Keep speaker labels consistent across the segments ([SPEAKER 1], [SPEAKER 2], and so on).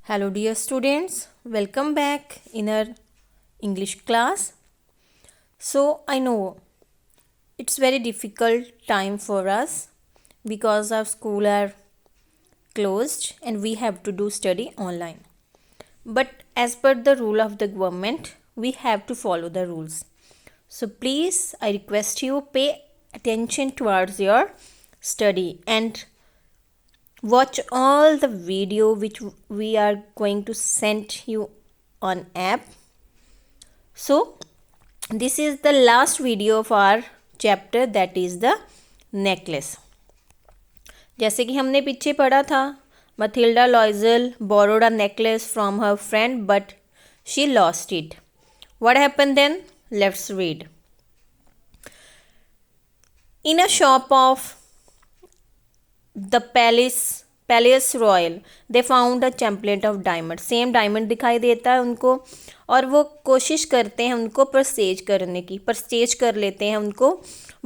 [SPEAKER 1] Hello, dear students. Welcome back in our English class. So, I know it's very difficult time for us because our school are closed and we have to do study online. But as per the rule of the government, we have to follow the rules. So, please, I request you pay attention towards your study and watch all the video which we are going to send you on app. So this is the last video of our chapter, that is the necklace. जैसे कि हमने पीछे पढ़ा था, Mathilda Loisel borrowed a necklace from her friend but she lost it. What happened then? Let's read. In a shop of the palace royal they found a chaplet of diamond. Same diamond दिखाई देता है उनको और वो कोशिश करते हैं उनको परचेज करने की, परचेज कर लेते हैं उनको,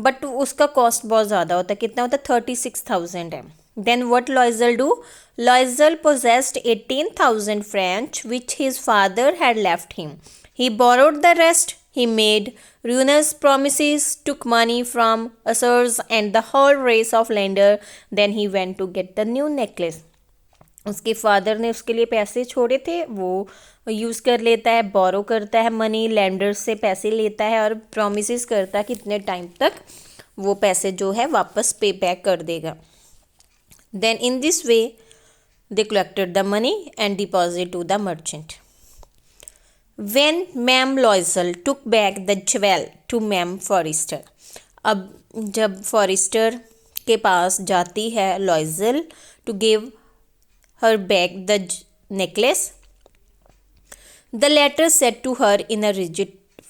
[SPEAKER 1] बट उसका कॉस्ट बहुत ज़्यादा होता है. कितना होता है? 36,000 है. Then what Loisel do? Loisel possessed 18,000 francs which his father had left him. He borrowed the rest. He made ruinous promises, took money from usurers and the whole race of lender. Then he went to get the new necklace. उसके father ने उसके लिए पैसे छोड़े थे, वो use कर लेता है, बोरो करता है मनी, लैंडर्स से पैसे लेता है और प्रॉमिसेस करता है कि इतने टाइम तक वो पैसे जो है वापस पे बैक कर देगा. Then in this way they collected the money and deposit to the merchant. When ma'am Loisel took back the jewel to ma'am Forestier. अब जब फॉरेस्टर के पास जाती है Loisel to give her back the necklace, the latter set to her in a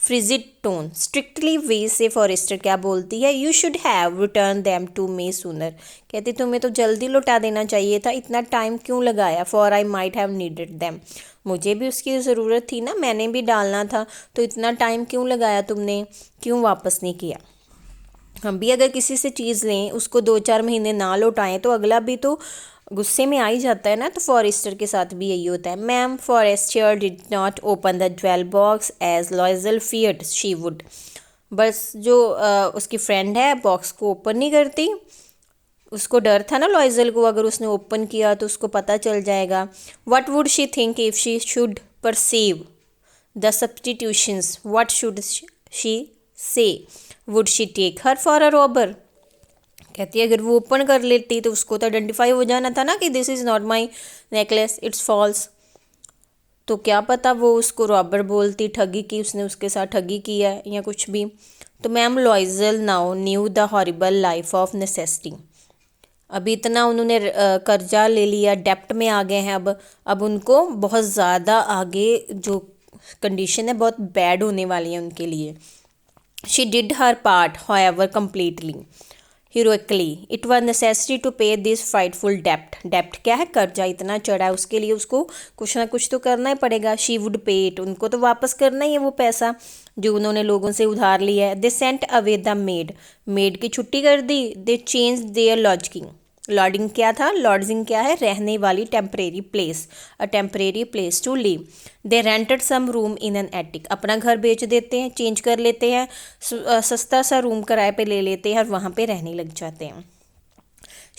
[SPEAKER 1] frigid tone. Strictly way से Forestier क्या बोलती है? You should have return them to me sooner. कहती तुम्हें तो जल्दी लौटा देना चाहिए था, इतना टाइम क्यों लगाया? For I might have needed them. मुझे भी उसकी ज़रूरत थी ना, मैंने भी डालना था, तो इतना टाइम क्यों लगाया तुमने, क्यों वापस नहीं किया? हम भी अगर किसी से चीज़ लें, उसको 2-4 महीने ना लौटाएं तो अगला भी तो गुस्से में आ ही जाता है ना. तो फॉरेस्टर के साथ भी यही होता है. Ma'am Forestier did not open the jewel box as Loisel feared she would. बस जो उसकी फ्रेंड है बॉक्स को ओपन नहीं करती, उसको डर था ना लॉइजल को, अगर उसने ओपन किया तो उसको पता चल जाएगा. What would she think if she should perceive the substitutions? What should she say? Would she take her for a robber? कहती है अगर वो ओपन कर लेती तो उसको तो आइडेंटिफाई हो जाना था ना कि this is not my necklace, it's false. तो क्या पता वो उसको रॉबर बोलती, ठगी की, उसने उसके साथ ठगी की है या कुछ भी. तो ma'am लॉइजल now new the horrible life of necessity. अभी इतना उन्होंने कर्जा ले लिया, डेप्ट में आ गए हैं. अब उनको बहुत ज़्यादा आगे जो कंडीशन है बहुत बैड होने वाली है उनके लिए. She did her part however completely heroically. It was necessary to pay this frightful डेप्ट. डेप्ट क्या है? कर्जा इतना चढ़ा है, उसके लिए उसको कुछ ना कुछ तो करना ही पड़ेगा. शी वुड पे इट. उनको तो वापस करना ही है वो पैसा जो उन्होंने लोगों से उधार लिया है. They sent away the maid. Maid की छुट्टी कर दी. They change their lodging. Lodging क्या था? लॉजिंग क्या है? रहने वाली temporary place, a temporary place to live. They rented some room in an attic. अपना घर बेच देते हैं, चेंज कर लेते हैं, सस्ता सा रूम किराए पे ले लेते हैं और वहाँ पे रहने लग जाते हैं.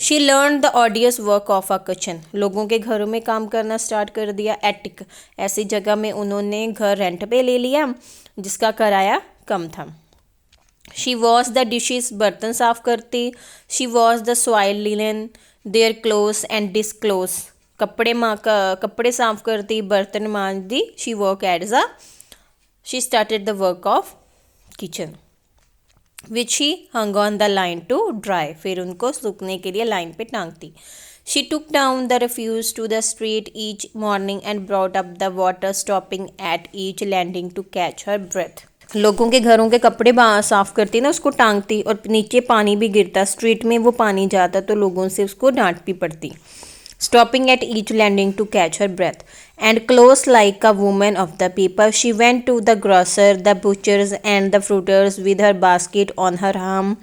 [SPEAKER 1] She learn the ऑडियस work of a kitchen. लोगों के घरों में काम करना स्टार्ट कर दिया. एटिक ऐसी जगह में उन्होंने घर रेंट पे ले लिया जिसका किराया कम था. She wash the dishes. बर्तन साफ करती. She wash the soil linen their clothes and dishcloth. कपड़े साफ करती, बर्तन मांजती. She work as a she started the work of kitchen which she hung on the line to dry. फिर उनको सूखने के लिए लाइन पे टांगती. She took down the refuse to the street each morning and brought up the water stopping at each landing to catch her breath. लोगों के घरों के कपड़े साफ़ करती ना, उसको टांगती और नीचे पानी भी गिरता, स्ट्रीट में वो पानी जाता तो लोगों से उसको डांट भी पड़ती. Stopping at each landing to catch her breath and clothed like a woman of the people she went to the grocer the butchers and the fruiterers with her basket on her arm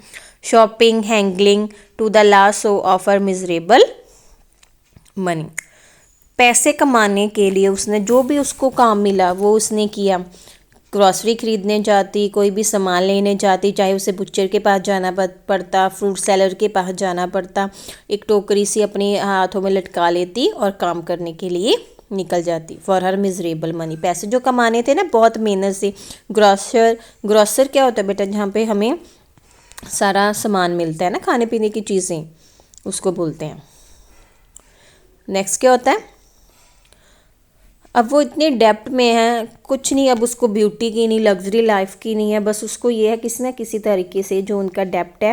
[SPEAKER 1] shopping haggling to the last sou of her miserable money. पैसे कमाने के लिए उसने जो भी उसको काम मिला वो उसने किया। ग्रॉसरी ख़रीदने जाती, कोई भी सामान लेने जाती, चाहे उसे बुच्चर के पास जाना पड़ता, फ्रूट सेलर के पास जाना पड़ता, एक टोकरी सी अपने हाथों में लटका लेती और काम करने के लिए निकल जाती। फॉर हर मिजरेबल मनी, पैसे जो कमाने थे ना बहुत मेहनत से। ग्रॉसर क्या होता है बेटा, जहाँ पे हमें सारा सामान मिलता है ना, खाने पीने की चीज़ें, उसको बोलते हैं। नेक्स्ट क्या होता है, अब वो इतने डेप्ट में है, कुछ नहीं, अब उसको ब्यूटी की नहीं, लग्जरी लाइफ की नहीं है, बस उसको ये है किसी ना किसी तरीके से जो उनका डेप्ट है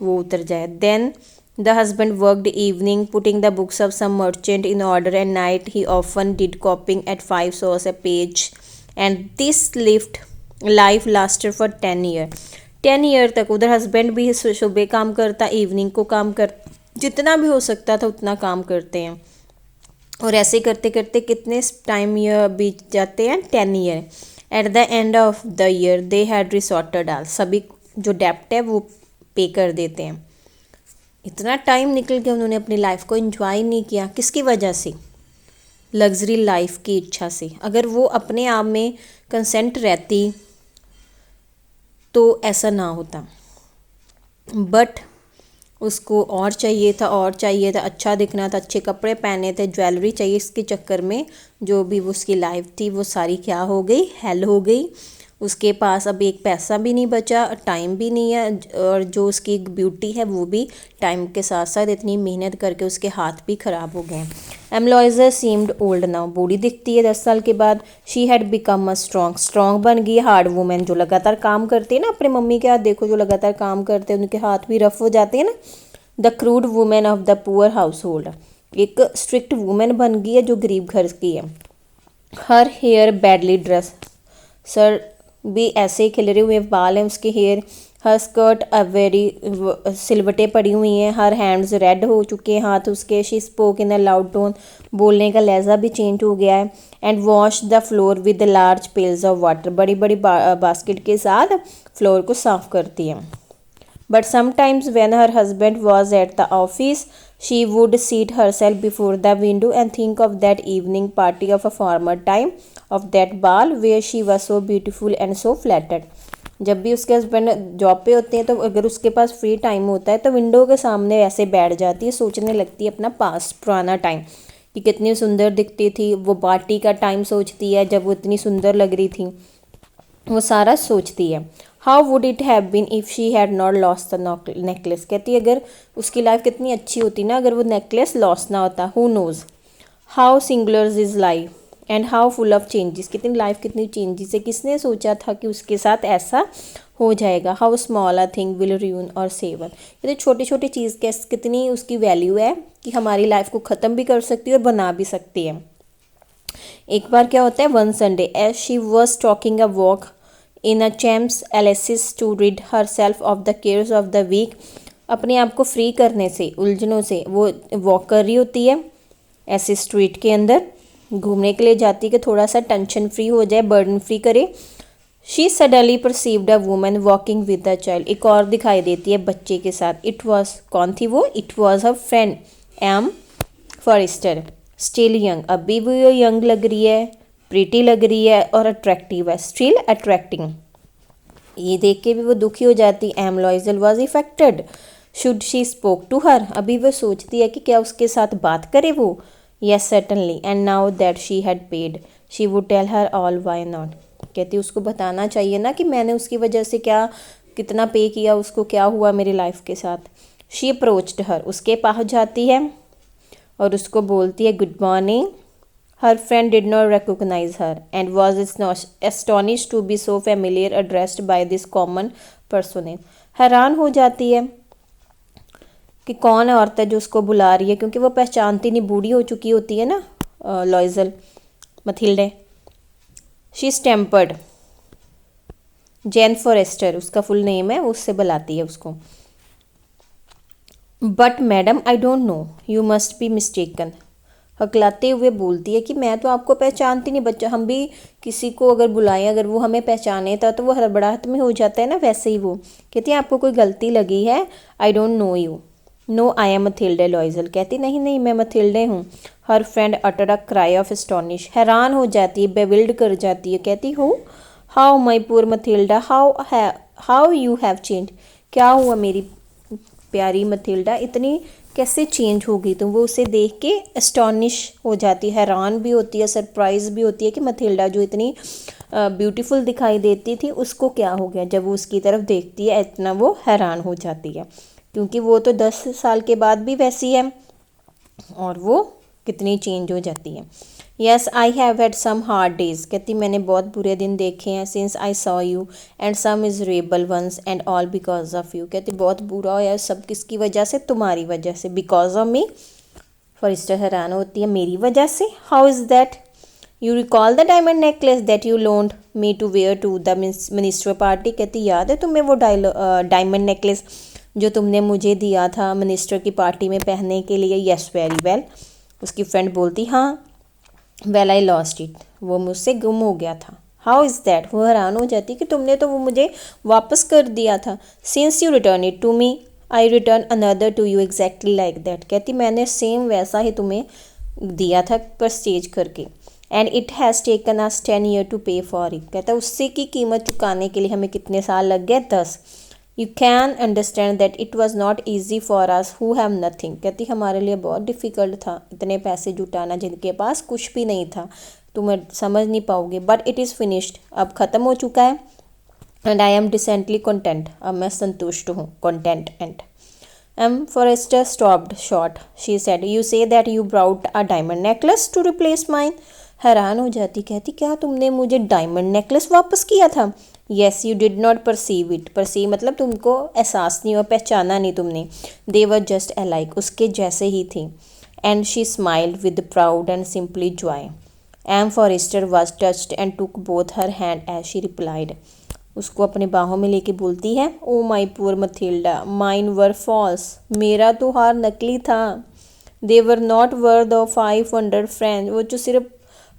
[SPEAKER 1] वो उतर जाए। Then the husband worked evening putting the books of some merchant in order and night he often did copying at 5 sous a page and this lift life lasted for 10 year. 10 year तक उधर husband भी सुबह काम करता, evening को काम कर, जितना भी हो सकता था उतना काम करते हैं। और ऐसे करते करते कितने टाइम ईयर बीत जाते हैं, 10 year. At the end of the year they had resorted all, सभी जो डेप्ट है वो पे कर देते हैं। इतना टाइम निकल गया, उन्होंने अपनी लाइफ को एंजॉय नहीं किया। किसकी वजह से? लग्जरी लाइफ की इच्छा से। अगर वो अपने आप में कंसेंट रहती तो ऐसा ना होता, बट उसको और चाहिए था, और चाहिए था, अच्छा दिखना था, अच्छे कपड़े पहने थे, ज्वेलरी चाहिए, इसके चक्कर में जो भी उसकी लाइफ थी वो सारी क्या हो गई, हेल हो गई। उसके पास अब एक पैसा भी नहीं बचा, टाइम भी नहीं है, और जो उसकी ब्यूटी है वो भी टाइम के साथ साथ इतनी मेहनत करके उसके हाथ भी ख़राब हो गए। एम्ब्लॉयज़र सीम्ड ओल्ड नाउ, बूढ़ी दिखती है 10 साल के बाद। She had become a strong बन गई हार्ड वुमेन, जो लगातार काम करती है ना, अपने मम्मी के हाथ देखो, जो लगातार काम करते हैं उनके हाथ भी रफ हो जाते हैं ना। The crude woman of the poor household, एक स्ट्रिक्ट वुमेन बन गई है जो गरीब घर की है। हर हेयर बैडली ड्रेस, सर भी ऐसे ही खिलरे हुए बाल हैं उसके hair. Her skirt a very, सिलवटें पड़ी हुई हैं। हर हैंड्स रेड हो चुके हैं हाथ उसके। She spoke in a loud tone, बोलने का लहजा भी चेंज हो गया है। And wash the floor with large pails of water, बड़ी बड़ी बास्केट के साथ फ्लोर को साफ करती है। But sometimes when her husband was at the office, she would seat herself before the window and think of that evening party of a former time, of that ball where she was so beautiful and so flattered. जब भी उसके husband job पे होते हैं तो अगर उसके पास free time होता है तो विंडो के सामने ऐसे बैठ जाती है, सोचने लगती है अपना पास पुराना टाइम कि कितनी सुंदर दिखती थी। वो पार्टी का टाइम सोचती है जब वो इतनी सुंदर लग रही थी, वो सारा सोचती है। How would it have been if she had not lost the necklace, कहती है अगर उसकी लाइफ कितनी अच्छी होती ना अगर वो नेकलेस लॉस ना होता। Who knows how singular is life and how full of changes, कितनी लाइफ कितनी चेंजेस है, किसने सोचा था कि उसके साथ ऐसा हो जाएगा। How small a thing will रूइन और सेवन, ये तो छोटी छोटी चीज़ कितनी उसकी वैल्यू है कि हमारी लाइफ को ख़त्म भी कर सकती है और बना भी सकती है। एक बार क्या होता है, one Sunday as she was talking a walk in a Champs Elysees to read herself of the cares of the week, अपने आप को फ्री करने से, उलझनों से वो वॉक कर रही होती है ऐसे स्ट्रीट के अंदर, घूमने के लिए जाती है कि थोड़ा सा टेंशन फ्री हो जाए, बर्डन फ्री करे। She suddenly perceived a woman walking with a child, एक और दिखाई देती है बच्चे के साथ। इट वॉज, कौन थी वो? It was her friend M Forestier, still young, अभी भी वो यंग लग रही है, प्रीटी लग रही है और अट्रैक्टिव है, स्टिल अट्रैक्टिंग। ये देख के भी वो दुखी हो जाती। M Loisel was affected, should she spoke to her, अभी वो सोचती है कि क्या उसके साथ बात करे वो। Yes certainly, and now that she had paid she would tell her all, why not, कहती उसको बताना चाहिए ना कि मैंने उसकी वजह से क्या कितना पे किया, उसको क्या हुआ मेरी लाइफ के साथ। शी अप्रोच्ड हर, उसके पास जाती है और उसको बोलती है good morning. Her friend did not recognise her and was astonished to be so familiar addressed by this common person, हैरान हो जाती है कि कौन औरत है जो उसको बुला रही है, क्योंकि वो पहचानती नहीं, बूढ़ी हो चुकी होती है ना Loisel Mathilde. She stammered, Jeanne Forestier उसका फुल नेम है, उससे बुलाती है उसको। But madam I don't know, you must be mistaken, हकलाते हुए बोलती है कि मैं तो आपको पहचानती नहीं। बच्चा, हम भी किसी को अगर बुलाएं, अगर वो हमें पहचाने था तो वो हड़बड़ाहट में हो जाता है ना, वैसे ही वो कहती है आपको कोई गलती लगी है, I don't know you. No I am Mathilde Loisel, कहती नहीं नहीं मैं मथिल्डे हूँ। Her friend utter a cry of astonish, हैरान हो जाती है, बेविल्ड कर जाती है, कहती हो how my poor Mathilde how you have change, क्या हुआ मेरी प्यारी मथिल्डा, इतनी कैसे चेंज हो गई तुम। वो उसे देख के एस्टोनिश हो जाती है, हैरान भी होती है, सरप्राइज भी होती है कि मथिल्डा जो इतनी ब्यूटीफुल दिखाई देती थी उसको क्या हो गया। जब वो उसकी तरफ देखती है इतना वो हैरान हो जाती है, क्योंकि वो तो 10 साल के बाद भी वैसी है और वो कितनी चेंज हो जाती है। Yes I have had some hard days, कहती मैंने बहुत बुरे दिन देखे हैं, since I saw you and some miserable ones and all because of you, कहती बहुत बुरा होया सब किसकी वजह से, तुम्हारी वजह से, बिकॉज ऑफ मी। फॉरेस्टर हैरान होती है, मेरी वजह से, how is that, you recall the diamond necklace that you loaned me to wear to the minister party, कहती याद है तुम्हें वो डायमंड नेकलेस जो तुमने मुझे दिया था मिनिस्टर की पार्टी में पहनने के लिए। येस वेरी वेल, उसकी फ्रेंड बोलती हाँ। वेल आई लॉस्ट इट, वो मुझसे गुम हो गया था। हाउ इज़ दैट, वो हैरान हो जाती कि तुमने तो वो मुझे वापस कर दिया था। Since you return it to me I return another to you exactly like that, कहती मैंने सेम वैसा ही तुम्हें दिया था परचेज करके। And it has taken us 10 year to pay for it, कहता उससे की कीमत चुकाने के लिए हमें कितने साल लग गए, 10। You can understand that it was not easy for us who have nothing, कहती हमारे लिए बहुत डिफ़िकल्ट था इतने पैसे जुटाना जिनके पास कुछ भी नहीं था, तुम्हें समझ नहीं पाओगे। बट इट इज़ फिनिश्ड, अब ख़त्म हो चुका है। And I am decently content, अब मैं संतुष्ट हूँ, content and Forrester stopped short. She said, "You say that you brought a diamond necklace to replace mine." हैरान हो जाती, कहती क्या तुमने मुझे डायमंड नेकलेस वापस किया था। Yes you did not perceive it, perceive मतलब तुमको एहसास नहीं हुआ, पहचाना नहीं तुमने। दे वर जस्ट अलाइक, उसके जैसे ही थी। And she smiled with proud and simply joy. M Forestier was touched and took both her hand as she replied, उसको अपने बाहों में लेके बोलती है, oh my poor Mathilde mine were false, मेरा तो हार नकली था। They were not worth of 500 French, वो जो सिर्फ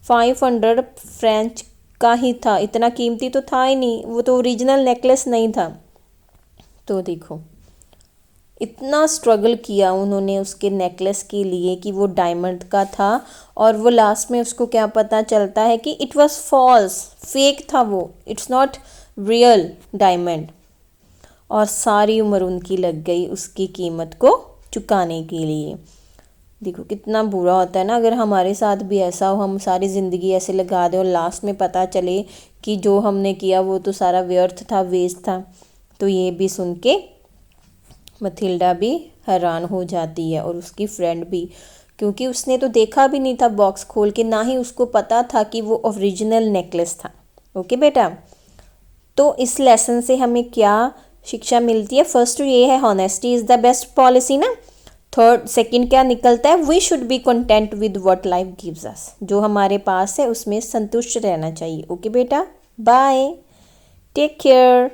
[SPEAKER 1] 500 फ्रेंच का ही था, इतना कीमती तो था ही नहीं, वो तो ओरिजिनल नेकलेस नहीं था। तो देखो इतना स्ट्रगल किया उन्होंने उसके नेकलेस के लिए कि वो डायमंड का था, और वो लास्ट में उसको क्या पता चलता है कि इट वाज फॉल्स, फेक था वो, इट्स नॉट रियल डायमंड। और सारी उम्र उनकी लग गई उसकी कीमत को चुकाने के लिए। देखो कितना बुरा होता है ना अगर हमारे साथ भी ऐसा हो, हम सारी ज़िंदगी ऐसे लगा दें और लास्ट में पता चले कि जो हमने किया वो तो सारा व्यर्थ था, वेस्ट था। तो ये भी सुन के मथिल्डा भी हैरान हो जाती है और उसकी फ्रेंड भी, क्योंकि उसने तो देखा भी नहीं था बॉक्स खोल के, ना ही उसको पता था कि वो ओरिजिनल नेकलेस था। ओके बेटा, तो इस लेसन से हमें क्या शिक्षा मिलती है? फर्स्ट ये है honesty is the best policy ना। सेकंड क्या निकलता है? We should be content with what life gives us, जो हमारे पास है उसमें संतुष्ट रहना चाहिए। ओके बेटा, बाय, टेक केयर।